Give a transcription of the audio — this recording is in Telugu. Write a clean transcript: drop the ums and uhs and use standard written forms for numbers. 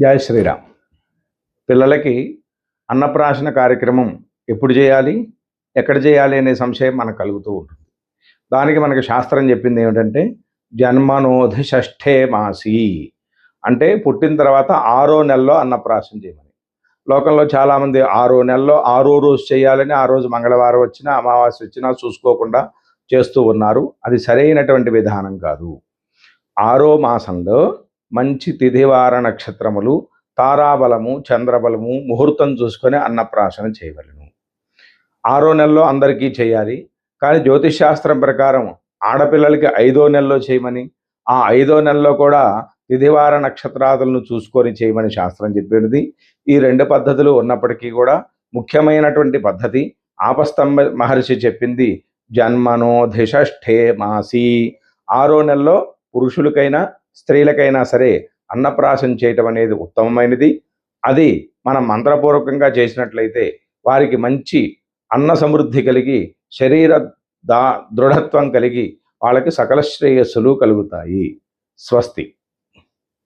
జై శ్రీరామ్. పిల్లలకి అన్నప్రాశన కార్యక్రమం ఎప్పుడు చేయాలి, ఎక్కడ చేయాలి అనే సంశయం మనకు కలుగుతూ ఉంటుంది. దానికి మనకు శాస్త్రం చెప్పింది ఏమిటంటే జన్మనోధి షష్ఠే మాసి, అంటే పుట్టిన తర్వాత 6వ నెలలో అన్నప్రాశన చేయమని. లోకంలో చాలామంది 6వ నెలలో 6వ రోజు చేయాలని, ఆ రోజు మంగళవారం వచ్చినా అమావాస్య వచ్చినా చూసుకోకుండా చేస్తూ ఉన్నారు. అది సరైనటువంటి విధానం కాదు. 6వ మాసంలో మంచి తిథివార నక్షత్రములు, తారాబలము, చంద్రబలము, ముహూర్తం చూసుకొని అన్నప్రాశన చేయవలను. 6వ నెలలో అందరికీ చేయాలి. కానీ జ్యోతిష్ శాస్త్రం ప్రకారం ఆడపిల్లలకి 5వ నెలలో చేయమని, ఆ 5వ నెలలో కూడా తిథివార నక్షత్రాదులను చూసుకొని చేయమని శాస్త్రం చెప్పినది. ఈ 2 పద్ధతులు ఉన్నప్పటికీ కూడా ముఖ్యమైనటువంటి పద్ధతి ఆపస్తంభ మహర్షి చెప్పింది జన్మనోధిషష్ఠే మాసి. 6వ నెలలో పురుషులకైనా స్త్రీలకైనా సరే అన్నప్రాశన చేయటం అనేది ఉత్తమమైనది. అది మనం మంత్రపూర్వకంగా చేసినట్లయితే వారికి మంచి అన్న సమృద్ధి కలిగి, శరీర దృఢత్వం కలిగి వాళ్ళకి సకల శ్రేయస్సులు కలుగుతాయి. స్వస్తి.